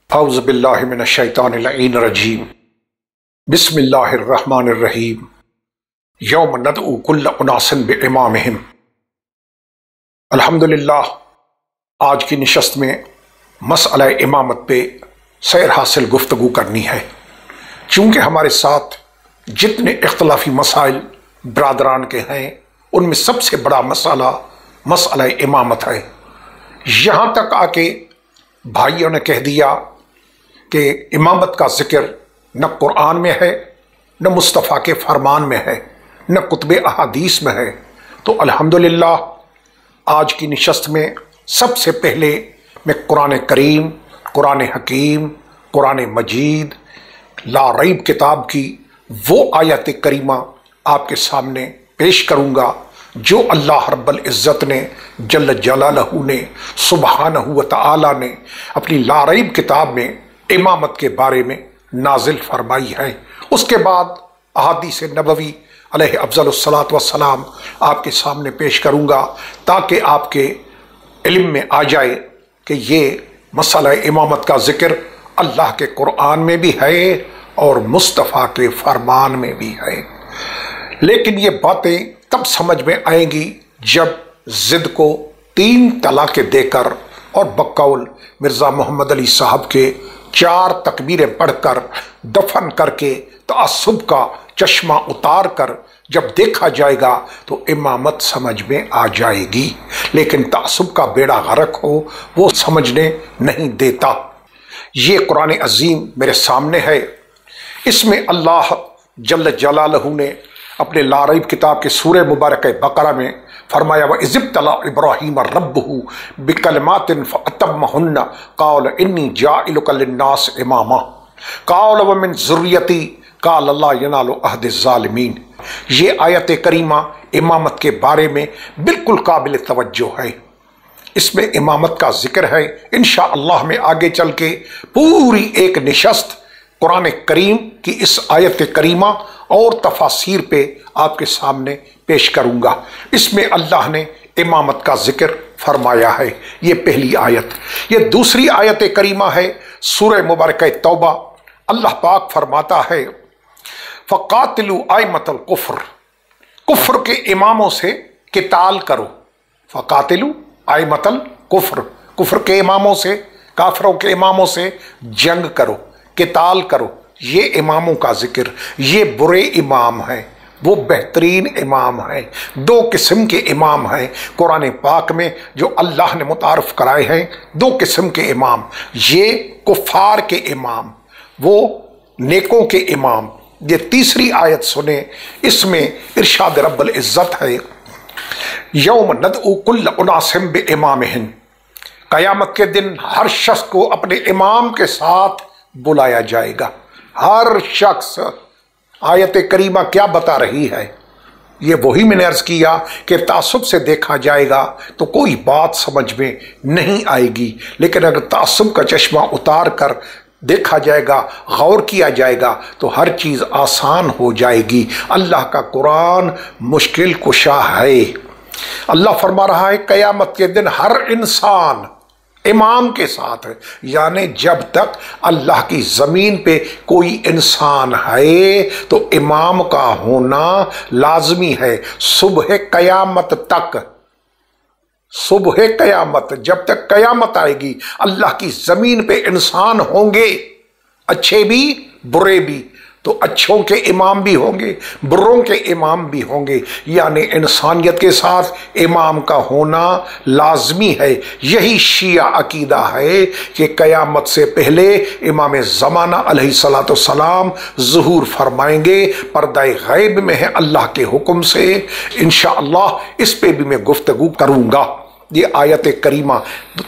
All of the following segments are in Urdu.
اعوذ باللہ من الشیطان اللعین الرجیم بسم اللہ الرحمن الرحیم یوم ندعو کل اناس بامامہم۔ الحمدللہ آج کی نشست میں مسئلہ امامت پہ سیر حاصل گفتگو کرنی ہے، چونکہ ہمارے ساتھ جتنے اختلافی مسائل برادران کے ہیں ان میں سب سے بڑا مسئلہ امامت ہے۔ یہاں تک آ کے بھائیوں نے کہہ دیا کہ امامت کا ذکر نہ قرآن میں ہے، نہ مصطفیٰ کے فرمان میں ہے، نہ کتب احادیث میں ہے۔ تو الحمدللہ آج کی نشست میں سب سے پہلے میں قرآن کریم، قرآن حکیم، قرآن مجید، لا ریب کتاب کی وہ آیت کریمہ آپ کے سامنے پیش کروں گا جو اللہ رب العزت نے جل جلالہ نے سبحانہ و تعالی نے اپنی لا ریب کتاب میں امامت کے بارے میں نازل فرمائی ہے۔ اس کے بعد احادیث نبوی علیہ افضل الصلاۃ والسلام آپ کے سامنے پیش کروں گا تاکہ آپ کے علم میں آ جائے کہ یہ مسئلہ امامت کا ذکر اللہ کے قرآن میں بھی ہے اور مصطفیٰ کے فرمان میں بھی ہے۔ لیکن یہ باتیں تب سمجھ میں آئیں گی جب ضد کو 3 طلاقیں دے کر اور بقول مرزا محمد علی صاحب کے 4 تکبیریں پڑھ کر دفن کر کے تعصب کا چشمہ اتار کر جب دیکھا جائے گا تو امامت سمجھ میں آ جائے گی، لیکن تعصب کا بیڑا غرق ہو وہ سمجھنے نہیں دیتا۔ یہ قرآن عظیم میرے سامنے ہے، اس میں اللہ جل جلالہ نے اپنے لا ریب کتاب کے سورہ مبارکہ بقرہ میں فرمایا وَإِذِ ابْتَلَىٰ إِبْرَاهِيمَ رَبُّهُ بِكَلِمَاتٍ فَأَتَمَّهُنَّ قَالَ إِنِّي جَاعِلُكَ لِلنَّاسِ إِمَامًا قَالَ وَمِن ذُرِّيَّتِي قَالَ لَا يَنَالُ عَهْدِ الظَّالِمِينَ۔ یہ آیت کریمہ امامت کے بارے میں بالکل قابل توجہ ہے، اس میں امامت کا ذکر ہے۔ انشاءاللہ میں آگے چل کے پوری ایک نشست قرآن کریم کی اس آیت کریمہ اور تفاسیر پہ آپ کے سامنے پیش کروں گا۔ اس میں اللہ نے امامت کا ذکر فرمایا ہے، یہ پہلی آیت۔ یہ دوسری آیت کریمہ ہے سورہ مبارکہ توبہ، اللہ پاک فرماتا ہے فَقَاتِلُوا أَئِمَّةَ الْكُفْرِ، کفر کے اماموں سے قتال کرو۔ فَقَاتِلُوا أَئِمَّةَ الْكُفْرِ، کفر کے اماموں سے، کافروں کے اماموں سے جنگ کرو، قتال کرو۔ یہ اماموں کا ذکر، یہ برے امام ہیں، وہ بہترین امام ہیں۔ 2 قسم کے امام ہیں قرآن پاک میں جو اللہ نے متعارف کرائے ہیں، 2 قسم کے امام، یہ کفار کے امام، وہ نیکوں کے امام۔ یہ تیسری آیت سنیں، اس میں ارشاد رب العزت ہے یوم ندعو کل اناس بامامہم، قیامت کے دن ہر شخص کو اپنے امام کے ساتھ بلایا جائے گا۔ ہر شخص، آیت کریمہ کیا بتا رہی ہے؟ یہ وہی میں نے عرض کیا کہ تعصب سے دیکھا جائے گا تو کوئی بات سمجھ میں نہیں آئے گی، لیکن اگر تعصب کا چشمہ اتار کر دیکھا جائے گا، غور کیا جائے گا تو ہر چیز آسان ہو جائے گی۔ اللہ کا قرآن مشکل کشا ہے۔ اللہ فرما رہا ہے قیامت کے دن ہر انسان امام کے ساتھ ہے، یعنی جب تک اللہ کی زمین پہ کوئی انسان ہے تو امام کا ہونا لازمی ہے۔ صبح قیامت تک، صبح قیامت، جب تک قیامت آئے گی اللہ کی زمین پہ انسان ہوں گے، اچھے بھی برے بھی، تو اچھوں کے امام بھی ہوں گے، بروں کے امام بھی ہوں گے، یعنی انسانیت کے ساتھ امام کا ہونا لازمی ہے۔ یہی شیعہ عقیدہ ہے کہ قیامت سے پہلے امام زمانہ علیہ الصلاۃ والسلام ظہور فرمائیں گے، پردہ غیب میں ہے اللہ کے حکم سے۔ انشاءاللہ اس پہ بھی میں گفتگو کروں گا۔ یہ آیت کریمہ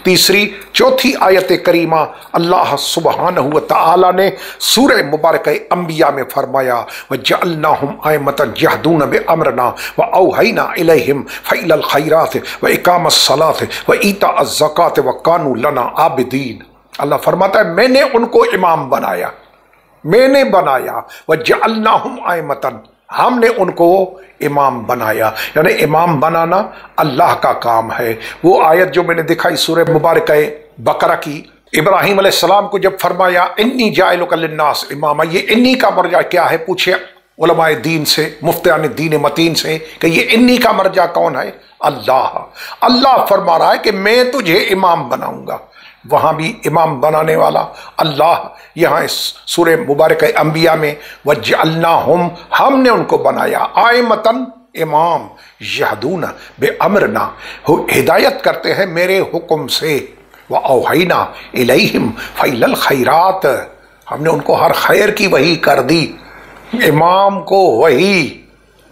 تیسری۔ چوتھی آیت کریمہ اللہ سبحانہ و تعالی نے سورہ مبارکہ انبیاء میں فرمایا وَجَعَلْنَاهُمْ أَئِمَّةً يَهْدُونَ بِأَمْرِنَا وَأَوْحَيْنَا إِلَيْهِمْ فَإِلَى الْخَيْرَاتِ وَإِقَامَ الصَّلَاةِ وَإِيتَاءَ الزَّكَاةِ وَكَانُوا لَنَا عَابِدِينَ۔ اللہ فرماتا ہے میں نے ان کو امام بنایا، میں نے بنایا، وَجَعَلْنَاهُمْ أَئِمَّةً، ہم نے ان کو امام بنایا، یعنی امام بنانا اللہ کا کام ہے۔ وہ آیت جو میں نے دکھائی سورہ مبارکہ بقرہ کی ابراہیم علیہ السلام کو جب فرمایا انی جاعلک للناس اماما، یہ انی کا مرجع کیا ہے؟ پوچھے علماء دین سے، مفتیان دین متین سے کہ یہ انی کا مرجع کون ہے؟ اللہ۔ اللہ فرما رہا ہے کہ میں تجھے امام بناؤں گا، وہاں بھی امام بنانے والا اللہ۔ یہاں اس سورہ مبارکہ انبیاء میں وَجَعَلْنَاهُمْ، ہم نے ان کو بنایا آئمتاً، امام، یہدون بِأَمْرِنَا، ہدایت کرتے ہیں میرے حکم سے، وَأَوْحَيْنَا إِلَيْهِمْ فَإِلَى الْخَيْرَاتِ، ہم نے ان کو ہر خیر کی وحی کر دی۔ امام کو وحی،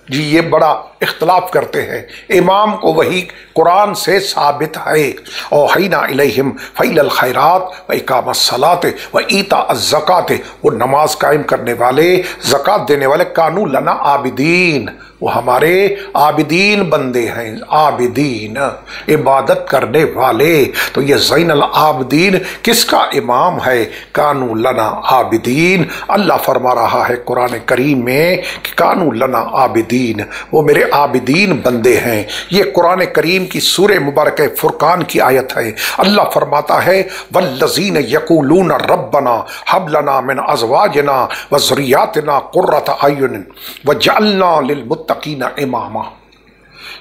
جی یہ بڑا اختلاف کرتے ہیں، امام کو وحی قرآن سے ثابت ہے۔ اوحینا الیہم فعل الخیرات واقام الصلاۃ وایتاء الزکوٰۃ، وہ نماز قائم کرنے والے، زکوٰۃ دینے والے، کانوا لنا عابدین، وہ ہمارے عابدین بندے ہیں، عابدین عبادت کرنے والے۔ تو یہ زین العابدین کس کا امام ہے؟ کانوا لنا عابدین۔ اللہ فرما رہا ہے قرآن کریم میں کہ کانوا لنا عابدین، وہ میرے عابدین بندے ہیں۔ یہ قرآن کریم کی سورہ مبارکہ فرقان کی آیت ہے۔ اللہ فرماتا ہے والذین یقولون ربنا ھب لنا من ازواجنا وذریاتنا قرۃ اعین وجعلنا للمتقین اماما۔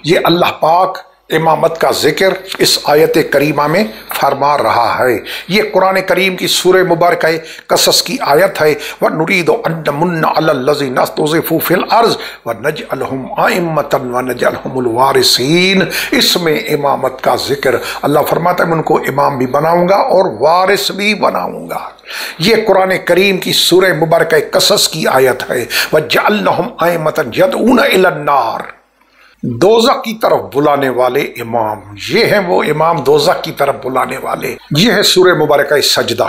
یہ اللہ پاک امامت کا ذکر اس آیت کریمہ میں فرما رہا ہے۔ یہ قرآن کریم کی سورہ مبارکہ قصص کی آیت ہے۔ وَنُرِيدُ أَن نَّمُنَّ عَلَى الَّذِينَ اسْتُضْعِفُوا فِي الْأَرْضِ وَنَجْعَلَهُمْ أَئِمَّةً وَنَجْعَلَهُمُ الْوَارِثِينَ۔ اس میں امامت کا ذکر، اللہ فرماتا ہے میں ان کو امام بھی بناؤں گا اور وارث بھی بناؤں گا۔ یہ قرآن کریم کی سورہ مبارکہ قصص کی آیت ہے۔ وَجَعَلْنَاهُمْ أَئِمَّةً يَدْعُونَ إِلَى النَّارِ، دوزخ کی طرف بلانے والے امام، یہ ہیں وہ امام دوزخ کی طرف بلانے والے۔ یہ ہے سورہ مبارکہ سجدہ،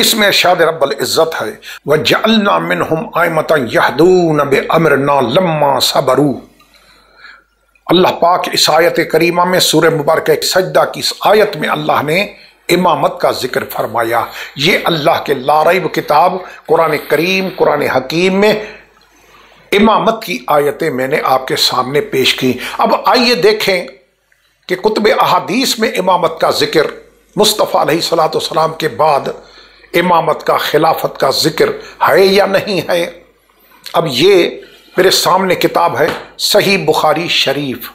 اس میں ارشاد رب العزت ہے وَجَعَلْنَا مِنْهُمْ أَئِمَّةً يَهْدُونَ بِأَمْرِنَا لَمَّا صَبَرُوا۔ اللہ پاک اس آیت کریمہ میں سورہ مبارکہ سجدہ کی اس آیت میں اللہ نے امامت کا ذکر فرمایا۔ یہ اللہ کے لا ریب کتاب قرآن کریم، قرآن حکیم میں امامت کی آیتیں میں نے آپ کے سامنے پیش کی۔ اب آئیے دیکھیں کہ کتب احادیث میں امامت کا ذکر، مصطفیٰ علیہ الصلوۃ والسلام کے بعد امامت کا، خلافت کا ذکر ہے یا نہیں ہے۔ اب یہ میرے سامنے کتاب ہے صحیح بخاری شریف،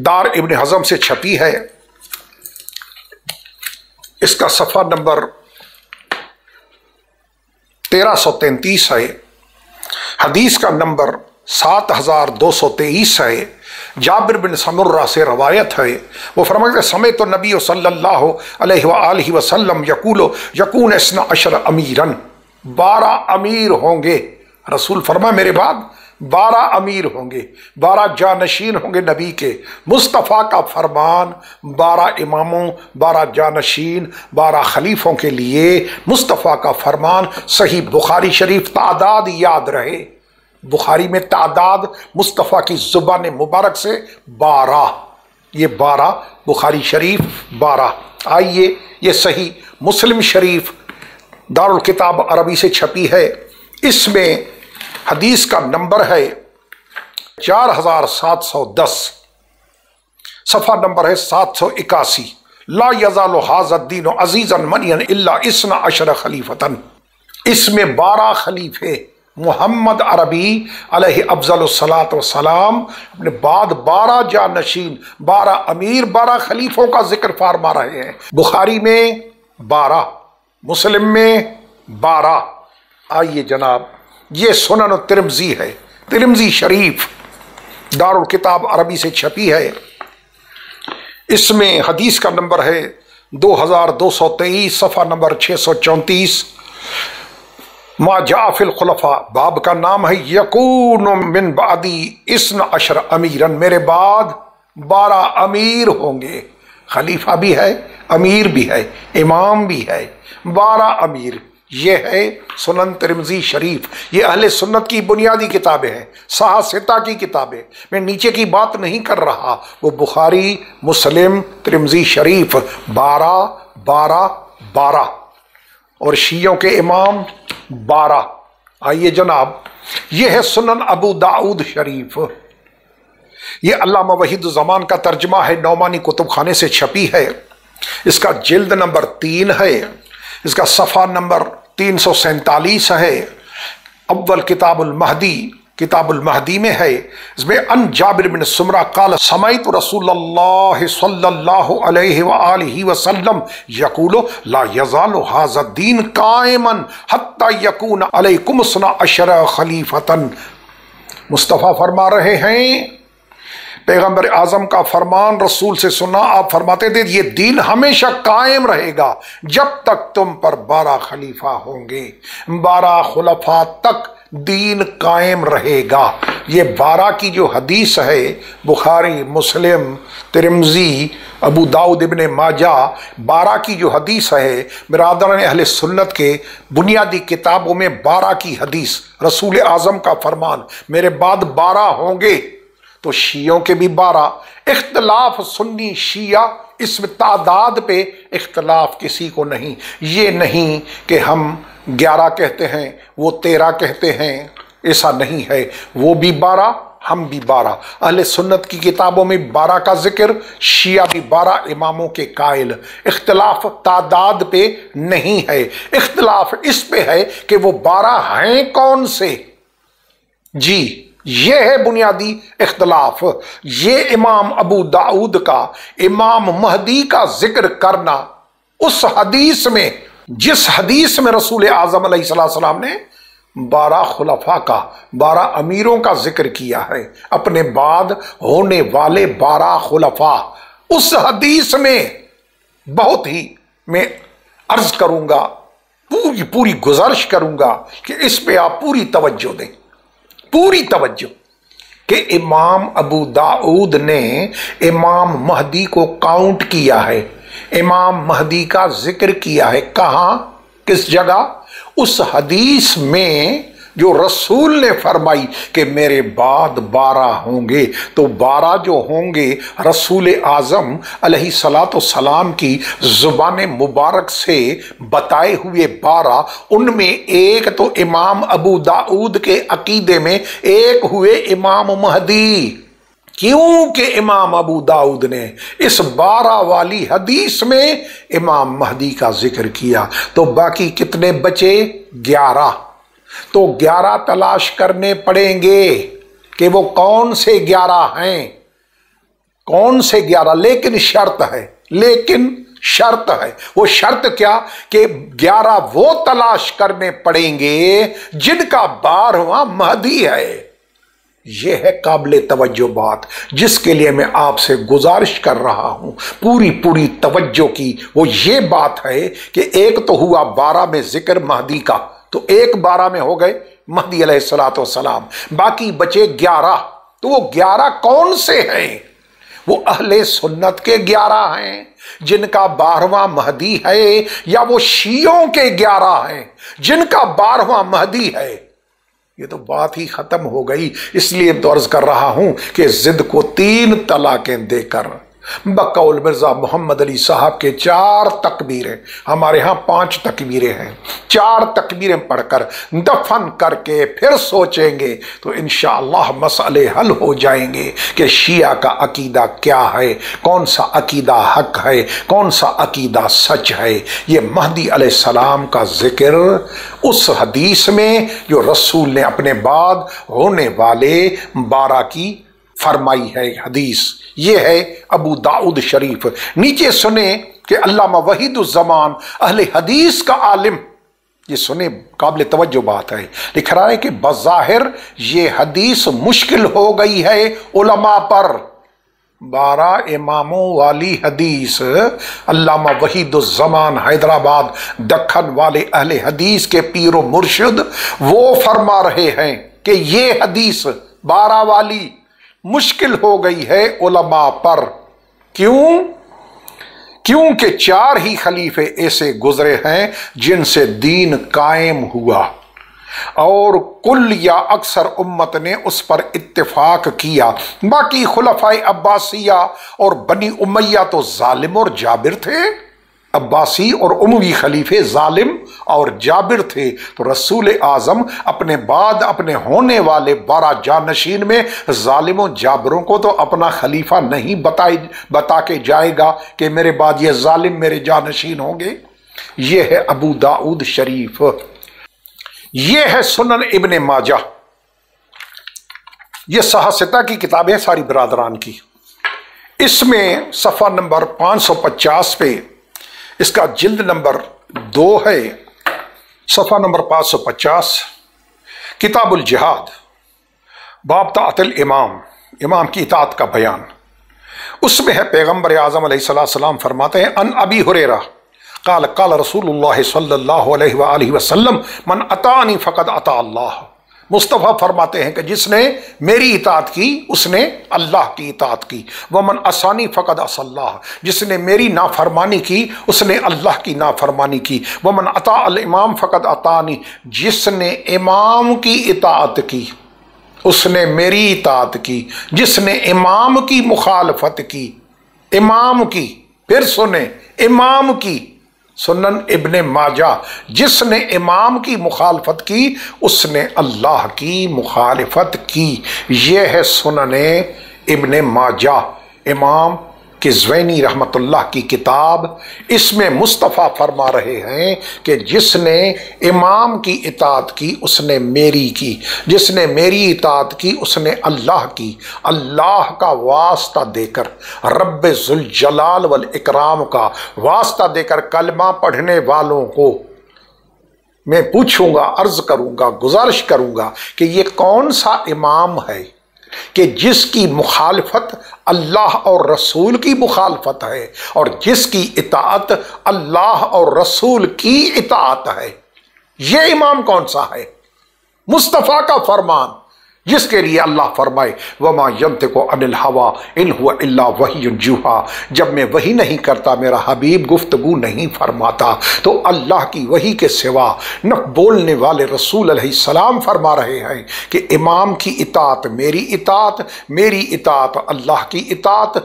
دار ابن حزم سے چھپی ہے، اس کا صفحہ نمبر 1333 ہے، حدیث کا نمبر 7223 ہے۔ جابر بن سمرہ سے روایت ہے، وہ فرماتے ہیں سمعت النبی صلی اللہ علیہ وآلہ وسلم یکون 12 امیراً، 12 امیر ہوں گے۔ رسول فرما میرے بعد 12 امیر ہوں گے، 12 جانشین ہوں گے نبی کے۔ مصطفیٰ کا فرمان 12 اماموں، 12 جانشین، 12 خلیفوں کے لیے مصطفیٰ کا فرمان۔ صحیح بخاری شریف، تعداد یاد رہے، بخاری میں تعداد مصطفیٰ کی زبان مبارک سے 12، یہ 12 بخاری شریف 12۔ آئیے یہ صحیح مسلم شریف دارالکتاب عربی سے چھپی ہے، اس میں حدیث کا نمبر ہے 4710، صفحہ نمبر ہے 781۔ لا یزال ھذا الدین عزیزا منیا الا 12 خلیفۃ، اس میں 12 خلیفے محمد عربی علیہ افضل الصلاۃ والسلام اپنے بعد 12 جانشین، 12 امیر، 12 خلیفوں کا ذکر فرما رہے ہیں۔ بخاری میں 12، مسلم میں 12۔ آئیے جناب، یہ سنن ترمذی ہے، ترمذی شریف دارالکتاب عربی سے چھپی ہے، اس میں حدیث کا نمبر ہے 2223، صفحہ نمبر 634۔ ما جاء فی الخلفاء، باب کا نام ہے یکون من بعدی 12 امیراً، میرے بعد 12 امیر ہوں گے، خلیفہ بھی ہے، امیر بھی ہے، امام بھی ہے، 12 امیر۔ یہ ہے سنن ترمذی شریف، یہ اہل سنت کی بنیادی کتابیں ہیں، صحاح ستہ کی کتابیں، میں نیچے کی بات نہیں کر رہا، وہ بخاری، مسلم، ترمذی شریف 12 12 12، اور شیعوں کے امام 12۔ آئیے جناب، یہ ہے سنن ابو داؤد شریف، یہ علامہ وحید الزمان کا ترجمہ ہے، نعمانی کتب خانے سے چھپی ہے، اس کا جلد نمبر 3 ہے، اس کا صفحہ نمبر 347 ہے، اول کتاب المہدی میں ہے۔ اس میں ان جابر بن سمرہ قال سمعت رسول اللہ صلی اللہ علیہ وآلہ وسلم یقول لا یزال ھذا الدین قائما حتی یکون علیکم 12 خلیفۃ۔ مصطفیٰ فرما رہے ہیں، پیغمبر اعظم کا فرمان رسول سے سنا، آپ فرماتے تھے یہ دین ہمیشہ قائم رہے گا جب تک تم پر 12 خلیفہ ہوں گے، 12 خلفاء تک دین قائم رہے گا۔ یہ 12 کی جو حدیث ہے، بخاری، مسلم، ترمذی، ابو داؤد، ابن ماجہ، 12 کی جو حدیث ہے، برادران اہل سنت کے بنیادی کتابوں میں 12 کی حدیث، رسول اعظم کا فرمان، میرے بعد 12 ہوں گے۔ تو شیعوں کے بھی 12 اختلاف، سنی شیعہ اس میں تعداد پہ اختلاف کسی کو نہیں، یہ نہیں کہ ہم 11 کہتے ہیں وہ 13 کہتے ہیں، ایسا نہیں ہے، وہ بھی 12 ہم بھی 12۔ اہل سنت کی کتابوں میں 12 کا ذکر، شیعہ بھی 12 اماموں کے قائل، اختلاف تعداد پہ نہیں ہے، اختلاف اس پہ ہے کہ وہ 12 ہیں کون سے۔ جی یہ ہے بنیادی اختلاف۔ یہ امام ابو داؤد کا امام مہدی کا ذکر کرنا اس حدیث میں، جس حدیث میں رسول اعظم علیہ السلام نے 12 خلفاء کا، 12 امیروں کا ذکر کیا ہے، اپنے بعد ہونے والے 12 خلفاء، اس حدیث میں بہت ہی میں عرض کروں گا، پوری گزارش کروں گا کہ اس پہ آپ پوری توجہ دیں، پوری توجہ، کہ امام ابو داؤد نے امام مہدی کو کاؤنٹ کیا ہے، امام مہدی کا ذکر کیا ہے، کہاں، کس جگہ؟ اس حدیث میں جو رسول نے فرمائی کہ میرے بعد 12 ہوں گے، تو 12 جو ہوں گے رسول اعظم علیہ السلام کی زبان مبارک سے بتائے ہوئے 12، ان میں ایک تو امام ابو داؤد کے عقیدے میں ایک ہوئے امام مہدی، کیونکہ امام ابو داؤد نے اس 12 والی حدیث میں امام مہدی کا ذکر کیا۔ تو باقی کتنے بچے؟ 11۔ تو 11 تلاش کرنے پڑیں گے کہ وہ کون سے 11 ہیں، کون سے 11، لیکن شرط ہے، وہ شرط کیا کہ 11 وہ تلاش کرنے پڑیں گے جن کا 12واں مہدی ہے۔ یہ ہے قابل توجہ بات، جس کے لیے میں آپ سے گزارش کر رہا ہوں پوری توجہ کی۔ وہ یہ بات ہے کہ ایک تو ہوا 12 میں ذکر مہدی کا، تو ایک 12 میں ہو گئے مہدی علیہ السلام، باقی بچے 11۔ تو وہ 11 کون سے ہیں؟ وہ اہل سنت کے 11 ہیں جن کا 12واں مہدی ہے، یا وہ شیعوں کے 11 ہیں جن کا 12واں مہدی ہے؟ یہ تو بات ہی ختم ہو گئی۔ اس لیے تو عرض کر رہا ہوں کہ ضد کو 3 طلاقیں دے کر بقول مرزا محمد علی صاحب کے 4 تکبیریں، ہمارے ہاں 5 تکبیریں ہیں، 4 تکبیریں پڑھ کر دفن کر کے پھر سوچیں گے تو انشاءاللہ مسئلے حل ہو جائیں گے کہ شیعہ کا عقیدہ کیا ہے، کون سا عقیدہ حق ہے، کون سا عقیدہ سچ ہے۔ یہ مہدی علیہ السلام کا ذکر اس حدیث میں جو رسول نے اپنے بعد ہونے والے 12 کی فرمائی ہے حدیث، یہ ہے ابو داؤد شریف۔ نیچے سنیں کہ علامہ وحید الزمان اہل حدیث کا عالم، یہ سنیں قابل توجہ بات ہے، لکھ رہا ہے کہ بظاہر یہ حدیث مشکل ہو گئی ہے علماء پر۔ 12 اماموں والی حدیث علامہ وحید الزمان حیدرآباد دکن والے اہل حدیث کے پیر و مرشد وہ فرما رہے ہیں کہ یہ حدیث 12 والی مشکل ہو گئی ہے علماء پر۔ کیونکہ 4 ہی خلیفے ایسے گزرے ہیں جن سے دین قائم ہوا، اور کل یا اکثر امت نے اس پر اتفاق کیا۔ باقی خلفائے عباسیہ اور بنی امیہ تو ظالم اور جابر تھے، عباسی اور اموی خلیفے ظالم اور جابر تھے، تو رسول اعظم اپنے بعد اپنے ہونے والے 12 جانشین میں ظالموں جابروں کو تو اپنا خلیفہ نہیں بتا کے جائے گا کہ میرے بعد یہ ظالم میرے جانشین ہوں گے۔ یہ ہے ابو داؤد شریف، یہ ہے سنن ابن ماجہ، یہ صحاح کی کتاب ہے ساری برادران کی۔ اس میں صفحہ نمبر 550 پہ، اس کا جلد نمبر 2 ہے، صفحہ نمبر 550، کتاب الجہاد، باب طاعت الامام، امام کی اطاعت کا بیان۔ اس میں ہے پیغمبر اعظم علیہ السلام فرماتے ہیں ان ابی ہریرہ قال قال رسول اللہ صلی اللہ علیہ وآلہ وسلم من اطاعنی فقد اطاع اللہ۔ مصطفیٰ فرماتے ہیں کہ جس نے میری اطاعت کی اس نے اللہ کی اطاعت کی، ومن عصانی فقد عصى اللہ، جس نے میری نافرمانی کی اس نے اللہ کی نافرمانی کی، ومن اطاع الامام فقد اطاعنی، جس نے امام کی اطاعت کی اس نے میری اطاعت کی، جس نے امام کی مخالفت کی، امام کی، پھر سنیں، امام کی، سنن ابن ماجہ، جس نے امام کی مخالفت کی اس نے اللہ کی مخالفت کی۔ یہ ہے سنن ابن ماجہ، امام قزوینی رحمت اللہ کی کتاب۔ اس میں مصطفیٰ فرما رہے ہیں کہ جس نے امام کی اطاعت کی اس نے میری کی، جس نے میری اطاعت کی اس نے اللہ کی۔ اللہ کا واسطہ دے کر، رب ذوالجلال والاکرام کا واسطہ دے کر کلمہ پڑھنے والوں کو میں پوچھوں گا، عرض کروں گا، گزارش کروں گا کہ یہ کون سا امام ہے کہ جس کی مخالفت اللہ اور رسول کی مخالفت ہے اور جس کی اطاعت اللہ اور رسول کی اطاعت ہے؟ یہ امام کون سا ہے؟ مصطفیٰ کا فرمان، جس کے لیے اللہ فرمائے وَمَا يَنْطِقُ عَنِ الْهَوَىٰ إِنْ هُوَ إِلَّا وَحْيٌ يُوحَىٰ، جب میں وحی نہیں کرتا میرا حبیب گفتگو نہیں فرماتا، تو اللہ کی وحی کے سوا نہ بولنے والے رسول علیہ السلام فرما رہے ہیں کہ امام کی اطاعت میری اطاعت، میری اطاعت اللہ کی اطاعت،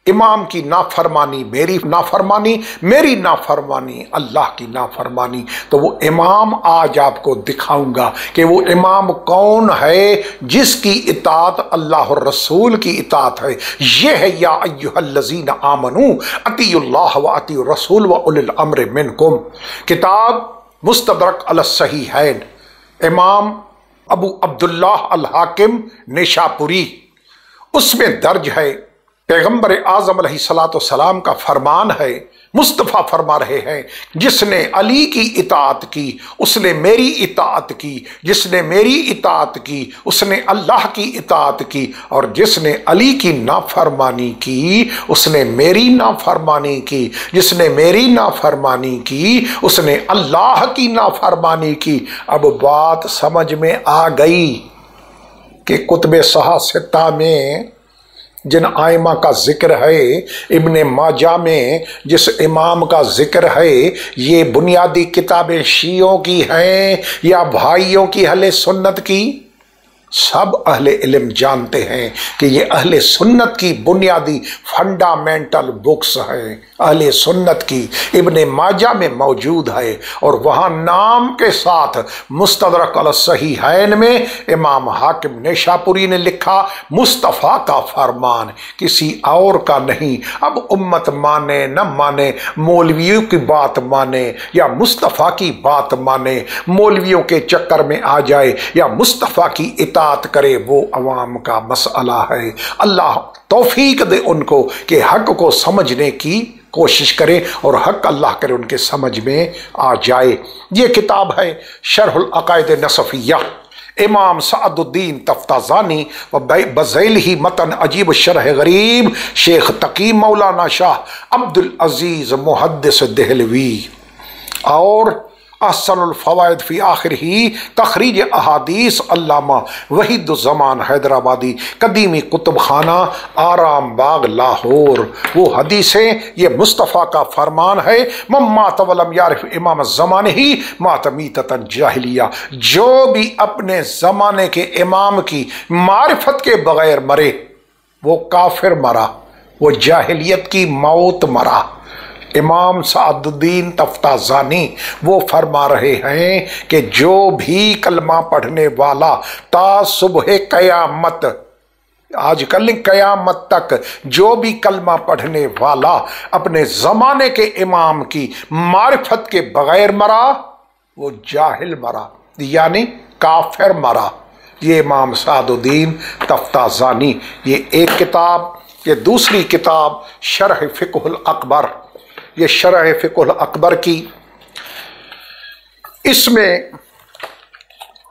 امام کی نافرمانی میری نافرمانی، میری نافرمانی اللہ کی نافرمانی۔ تو وہ امام آج آپ کو دکھاؤں گا کہ وہ امام کون ہے جس کی اطاعت اللہ اور رسول کی اطاعت ہے۔ یہ ہے یا ایھا الذین آمنوا اطیعوا اللہ واطیعوا الرسول واولی الامر منکم، کتاب مستدرک علی الصحیحین، امام ابو عبداللہ الحاکم نیشاپوری۔ اس میں درج ہے پیغمبر اعظم علیہ السلام کا فرمان ہے، مصطفیٰ فرما رہے ہیں جس نے علی کی اطاعت کی اس نے میری اطاعت کی، جس نے میری اطاعت کی اس نے اللہ کی اطاعت کی، اور جس نے علی کی نافرمانی کی اس نے میری نافرمانی کی، جس نے میری نافرمانی کی اس نے اللہ کی نافرمانی کی۔ اب بات سمجھ میں آ گئی کہ کتب صحاح ستہ میں جن آئمہ کا ذکر ہے، ابن ماجہ میں جس امام کا ذکر ہے، یہ بنیادی کتابیں شیعوں کی ہیں یا بھائیوں کی اہل سنت کی؟ سب اہل علم جانتے ہیں کہ یہ اہل سنت کی بنیادی فنڈامنٹل بکس ہیں، اہل سنت کی۔ ابن ماجہ میں موجود ہے اور وہاں نام کے ساتھ مستدرک علی الصحیحین میں امام حاکم نیشاپوری نے لکھا مصطفیٰ کا فرمان، کسی اور کا نہیں۔ اب امت مانے نہ مانے، مولویوں کی بات مانے یا مصطفیٰ کی بات مانے، مولویوں کے چکر میں آ جائے یا مصطفیٰ کی اطاعت کرے، وہ عوام کا مسئلہ ہے۔ اللہ توفیق دے ان کو کہ حق کو سمجھنے کی کوشش کرے اور حق اللہ کرے ان کے سمجھ میں آ جائے۔ یہ کتاب ہے شرح العقائد نصفیہ، امام سعد الدین تفتازانی و بذیلہ متن عجیب الشرح غریب، شیخ تقی مولانا شاہ عبد العزیز محدث دہلوی، اور احسن الفوائد فی آخر ہی تخریج احادیث علامہ وحید الزمان حیدرآبادی، قدیمی کتب خانہ، آرام باغ لاہور۔ وہ حدیثیں، یہ مصطفیٰ کا فرمان ہے من مات ولم یعرف امام الزمان ہی مات میتۃ جاہلیہ، جو بھی اپنے زمانے کے امام کی معرفت کے بغیر مرے وہ کافر مرا، وہ جاہلیت کی موت مرا۔ امام سعد الدین تفتازانی وہ فرما رہے ہیں کہ جو بھی کلمہ پڑھنے والا تا صبح قیامت، آج کل قیامت تک جو بھی کلمہ پڑھنے والا اپنے زمانے کے امام کی معرفت کے بغیر مرا وہ جاہل مرا، یعنی کافر مرا۔ یہ امام سعد الدین تفتازانی، یہ ایک کتاب، یہ دوسری کتاب شرح فقہ الاکبر، یہ شرح فقہ الاکبر کی، اس میں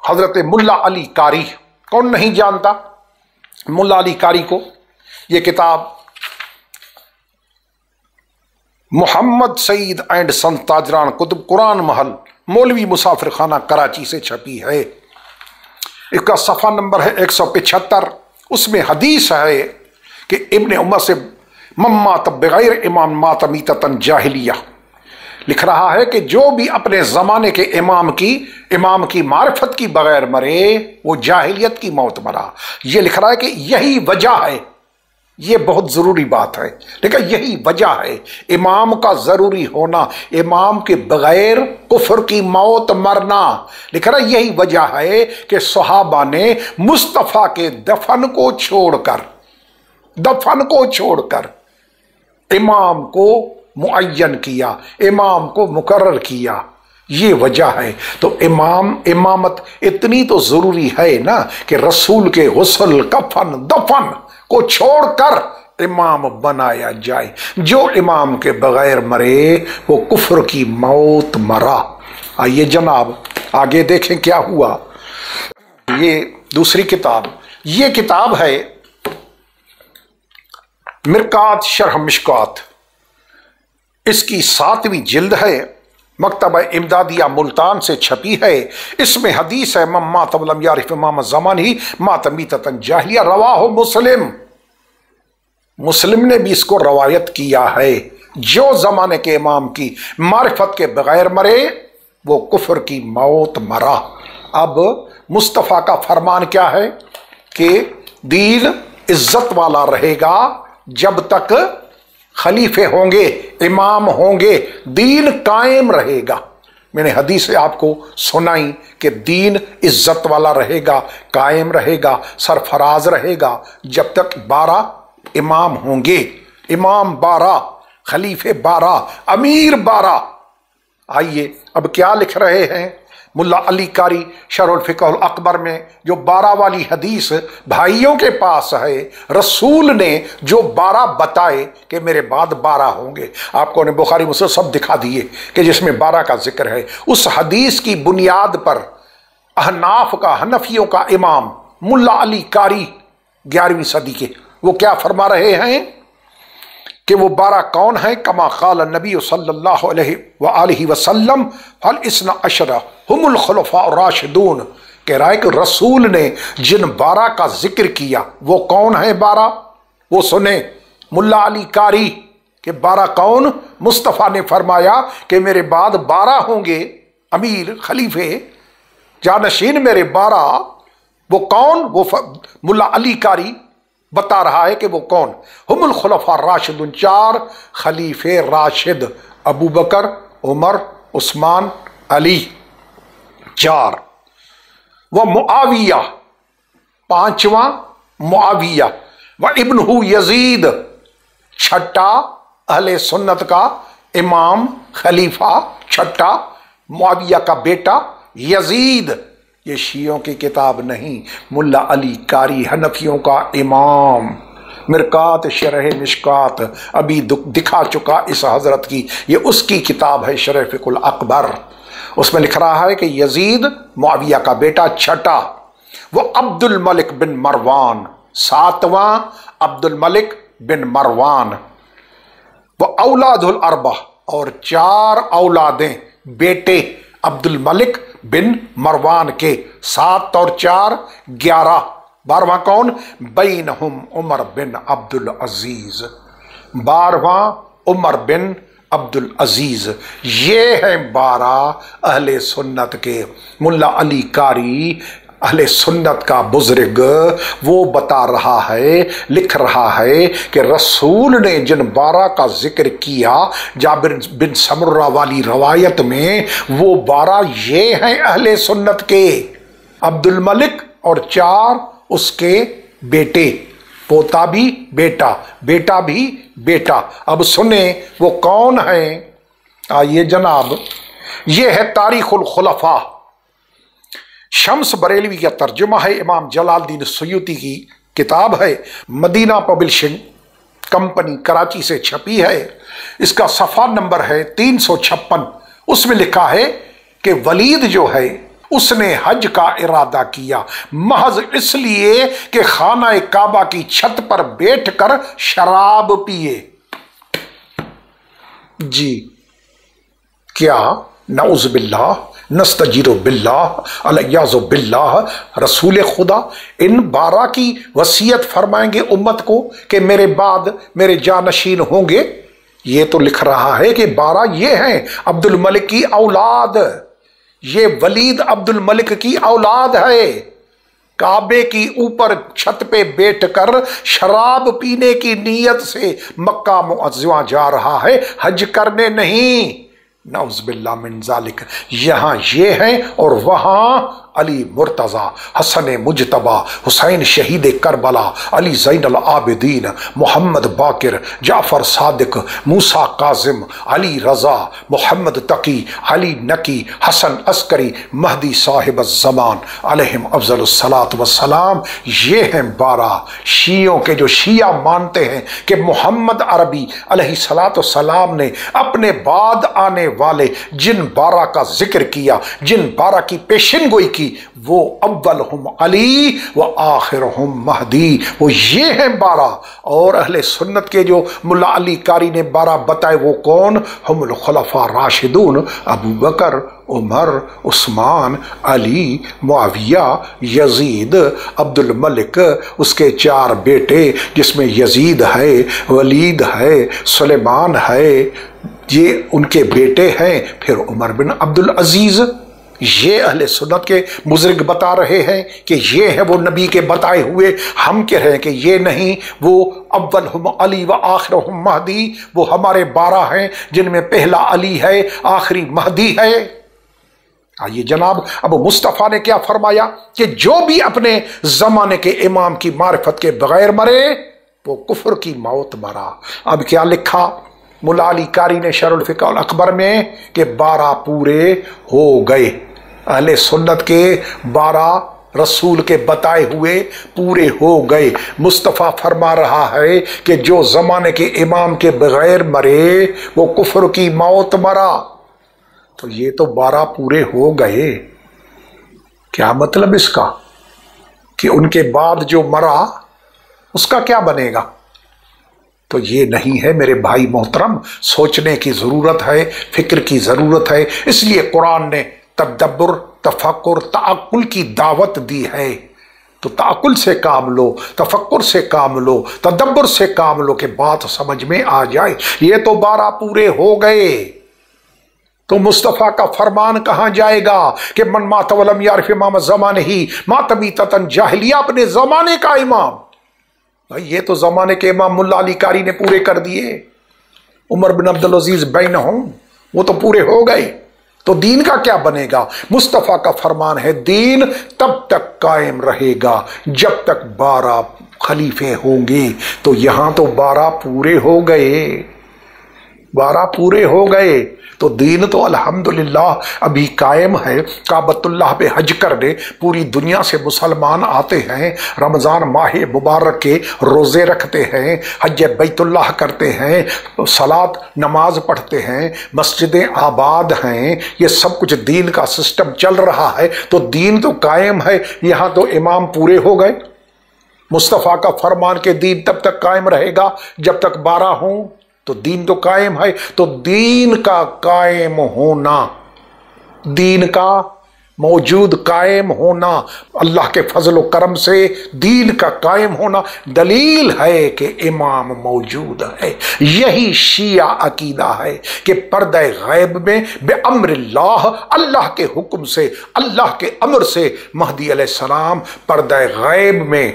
حضرت ملا علی قاری، کون نہیں جانتا ملا علی قاری کو؟ یہ کتاب محمد سعید اینڈ سن تاجران کتب قرآن محل مولوی مسافر خانہ کراچی سے چھپی ہے۔ اس کا صفحہ نمبر ہے 175۔ اس میں حدیث ہے کہ ابن عمر سے مات بغیر امام مات میتۃ جاہلیہ، لکھ رہا ہے کہ جو بھی اپنے زمانے کے امام کی معرفت کی بغیر مرے وہ جاہلیت کی موت مرا۔ یہ لکھ رہا ہے کہ یہی وجہ ہے، یہ بہت ضروری بات ہے، لیکن یہی وجہ ہے امام کا ضروری ہونا، امام کے بغیر کفر کی موت مرنا۔ لکھ رہا ہے یہی وجہ ہے کہ صحابہ نے مصطفیٰ کے دفن کو چھوڑ کر امام کو معین کیا، امام کو مقرر کیا، یہ وجہ ہے۔ تو امامت اتنی تو ضروری ہے نا کہ رسول کے غسل کفن دفن کو چھوڑ کر امام بنایا جائے۔ جو امام کے بغیر مرے وہ کفر کی موت مرا۔ آئیے جناب آگے دیکھیں کیا ہوا۔ یہ دوسری کتاب، یہ کتاب ہے مرکات شرح مشکات، اس کی 7ویں جلد ہے، مکتبہ امدادیہ ملتان سے چھپی ہے۔ اس میں حدیث ہے من مات ولم یعرف امام زمانہ مات میتۃ جاہلیہ، رواہ مسلم نے بھی اس کو روایت کیا ہے۔ جو زمانے کے امام کی معرفت کے بغیر مرے وہ کفر کی موت مرا۔ اب مصطفیٰ کا فرمان کیا ہے کہ دین عزت والا رہے گا جب تک خلیفے ہوں گے، امام ہوں گے، دین قائم رہے گا۔ میں نے حدیث آپ کو سنائی کہ دین عزت والا رہے گا، قائم رہے گا، سرفراز رہے گا جب تک 12 امام ہوں گے، امام 12، خلیفے 12، امیر 12۔ آئیے اب کیا لکھ رہے ہیں ملا علی قاری شرح الفقہ الاکبر میں، جو 12 والی حدیث بھائیوں کے پاس ہے، رسول نے جو 12 بتائے کہ میرے بعد 12 ہوں گے، آپ کو نے بخاری مسلم سب دکھا دیے کہ جس میں 12 کا ذکر ہے۔ اس حدیث کی بنیاد پر حنفیوں کا امام ملا علی قاری 11ویں صدی کے، وہ کیا فرما رہے ہیں کہ وہ 12 کون ہیں؟ کما قال النبی صلی اللہ علیہ وآلہ وسلم الاثنا عشر ہم الخلفاء الراشدون، کہہ رہا ہے کہ رسول نے جن 12 کا ذکر کیا وہ کون ہیں 12؟ وہ سنیں ملا علی قاری کہ 12 کون؟ مصطفیٰ نے فرمایا کہ میرے بعد 12 ہوں گے امیر، خلیفے، جانشین میرے 12۔ وہ کون؟ وہ ملا علی قاری بتا رہا ہے کہ وہ کون؟ ہم الخلفاء الراشدون، 4 خلیفے راشد، ابو بکر، عمر، عثمان، علی، 4۔ وہ معاویہ، 5واں معاویہ، وہ ابنہ یزید، 6 اہل سنت کا امام خلیفہ، 6 معاویہ کا بیٹا یزید۔ یہ شیعوں کی کتاب نہیں، ملا علی قاری حنفیوں کا امام، مرکات شرح مشکات ابھی دکھا چکا اس حضرت کی، یہ اس کی کتاب ہے شرح فقہ الاکبر۔ اس میں لکھ رہا ہے کہ یزید معاویہ کا بیٹا 6، وہ عبد الملک بن مروان، 7واں عبد الملک بن مروان، وہ اولاد الاربع، اور 4 اولادیں بیٹے عبد الملک بن مروان کے، 7 اور 4 11۔ 12واں کون؟ بینہم عمر بن عبد العزیز، 12واں عمر بن عبد العزیز۔ یہ ہیں 12 اہل سنت کے۔ ملا علی قاری اہل سنت کا بزرگ وہ بتا رہا ہے، لکھ رہا ہے کہ رسول نے جن 12 کا ذکر کیا جابر بن سمرہ والی روایت میں، وہ 12 یہ ہیں اہل سنت کے: عبد الملک اور 4 اس کے بیٹے، پوتا بھی بیٹا، بیٹا بھی بیٹا۔ اب سنیں وہ کون ہیں؟ آئیے جناب، یہ ہے تاریخ الخلفاء، شمس بریلوی کا ترجمہ ہے، امام جلال الدین سیوطی کی کتاب ہے، مدینہ پبلشنگ کمپنی کراچی سے چھپی ہے، اس کا صفحہ نمبر ہے 356۔ اس میں لکھا ہے کہ ولید جو ہے اس نے حج کا ارادہ کیا محض اس لیے کہ خانہ کعبہ کی چھت پر بیٹھ کر شراب پیے۔ جی کیا؟ نعوذ باللہ، نستجیر باللہ، الیاذ باللہ، رسول خدا ان 12 کی وصیت فرمائیں گے امت کو کہ میرے بعد میرے جانشین ہوں گے؟ یہ تو لکھ رہا ہے کہ 12 یہ ہیں عبد الملک کی اولاد، یہ ولید عبد الملک کی اولاد ہے، کعبے کی اوپر چھت پہ بیٹھ کر شراب پینے کی نیت سے مکہ معظمہ جا رہا ہے، حج کرنے نہیں۔ نعوذ باللہ من ذالک۔ یہاں یہ ہیں اور وہاں علی مرتضی، حسن مجتبی، حسین شہید کربلا، علی زین العابدین، محمد باقر، جعفر صادق، موسیٰ کاظم، علی رضا، محمد تقی، علی نقی، حسن عسکری، مہدی صاحب الزمان علیہم افضل الصلاۃ والسلام۔ یہ ہیں 12 شیعوں کے جو شیعہ مانتے ہیں کہ محمد عربی علیہ الصلاۃ والسلام نے اپنے بعد آنے والے جن 12 کا ذکر کیا، جن 12 کی پیشن گوئی کی، وہ اولہم علی و آخرہم مہدی، وہ یہ ہیں 12۔ اور اہل سنت کے جو ملا علی قاری نے 12 بتائے وہ کون؟ ہم الخلفاء راشدون، ابو بکر، عمر، عثمان، علی، معاویہ، یزید، عبد الملک، اس کے 4 بیٹے جس میں یزید ہے، ولید ہے، سلیمان ہے، یہ ان کے بیٹے ہیں، پھر عمر بن عبد العزیز۔ یہ اہل سنت کے بزرگ بتا رہے ہیں کہ یہ ہے وہ نبی کے بتائے ہوئے، ہم کہہ رہے ہیں کہ یہ نہیں، وہ اولہم علی و آخرہم مہدی، وہ ہمارے 12 ہیں جن میں پہلا علی ہے، آخری مہدی ہے۔ آئیے جناب، اب مصطفیٰ نے کیا فرمایا کہ جو بھی اپنے زمانے کے امام کی معرفت کے بغیر مرے وہ کفر کی موت مرا۔ اب کیا لکھا ملا علی قاری نے شرح الفقہ الاکبر میں کہ 12 پورے ہو گئے، اہل سنت کے 12 رسول کے بتائے ہوئے پورے ہو گئے۔ مصطفیٰ فرما رہا ہے کہ جو زمانے کے امام کے بغیر مرے وہ کفر کی موت مرا۔ تو یہ تو 12 پورے ہو گئے، کیا مطلب اس کا کہ ان کے بعد جو مرا اس کا کیا بنے گا؟ تو یہ نہیں ہے میرے بھائی محترم، سوچنے کی ضرورت ہے، فکر کی ضرورت ہے۔ اس لیے قرآن نے تدبر، تفکر، تعقل کی دعوت دی ہے۔ تو تعقل سے کام لو، تفکر سے کام لو، تدبر سے کام لو کہ بات سمجھ میں آ جائے۔ یہ تو 12 پورے ہو گئے، تو مصطفیٰ کا فرمان کہاں جائے گا کہ من مات ولم یعرف امام زمانہ ہی مات میتۃ جاہلیہ، اپنے زمانے کا امام۔ بھائی یہ تو زمانے کے امام ملا علی قاری نے پورے کر دیے، عمر بن عبد العزیز بینہم، وہ تو پورے ہو گئے، تو دین کا کیا بنے گا؟ مصطفیٰ کا فرمان ہے دین تب تک قائم رہے گا جب تک 12 خلیفے ہوں گے۔ تو یہاں تو 12 پورے ہو گئے، 12 پورے ہو گئے، تو دین تو الحمدللہ ابھی قائم ہے۔ کعبۃ اللہ پہ حج کرنے پوری دنیا سے مسلمان آتے ہیں، رمضان ماہ مبارک کے روزے رکھتے ہیں، حج بیت اللہ کرتے ہیں، صلاۃ نماز پڑھتے ہیں، مسجدیں آباد ہیں، یہ سب کچھ دین کا سسٹم چل رہا ہے، تو دین تو قائم ہے۔ یہاں تو امام پورے ہو گئے، مصطفیٰ کا فرمان کہ دین تب تک قائم رہے گا جب تک 12 ہوں، تو دین تو قائم ہے۔ تو دین کا قائم ہونا، دین کا موجود قائم ہونا، اللہ کے فضل و کرم سے دین کا قائم ہونا دلیل ہے کہ امام موجود ہے۔ یہی شیعہ عقیدہ ہے کہ پردہ غیب میں بے امر اللہ، اللہ کے حکم سے، اللہ کے امر سے مہدی علیہ السلام پردہ غیب میں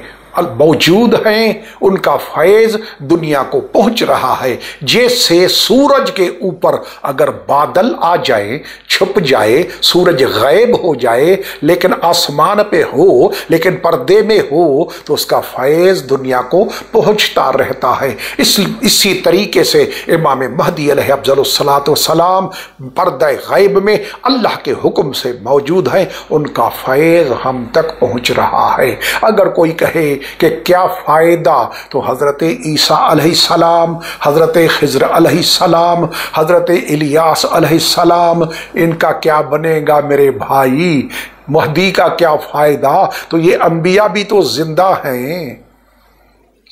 موجود ہیں، ان کا فیض دنیا کو پہنچ رہا ہے۔ جیسے سورج کے اوپر اگر بادل آ جائے، چھپ جائے، سورج غائب ہو جائے لیکن آسمان پہ ہو، لیکن پردے میں ہو، تو اس کا فیض دنیا کو پہنچتا رہتا ہے۔ اسی طریقے سے امام مہدی علیہ افضل الصلاۃ والسلام پردہ غیب میں اللہ کے حکم سے موجود ہیں، ان کا فیض ہم تک پہنچ رہا ہے۔ اگر کوئی کہے کہ کیا فائدہ، تو حضرت عیسیٰ علیہ السلام، حضرت خضر علیہ السلام، حضرت الیاس علیہ السلام، ان کا کیا بنے گا میرے بھائی؟ مہدی کا کیا فائدہ؟ تو یہ انبیاء بھی تو زندہ ہیں،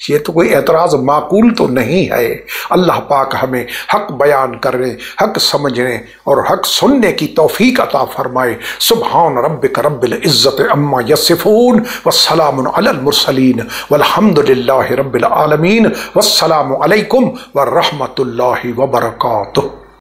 یہ تو کوئی اعتراض معقول تو نہیں ہے۔ اللہ پاک ہمیں حق بیان کرنے، حق سمجھنے اور حق سننے کی توفیق عطا فرمائے۔ سبحان ربک رب العزت عما یصفون والسلام علی المرسلین والحمد للہ رب العالمین، والسلام علیکم ورحمۃ اللہ وبرکاتہ۔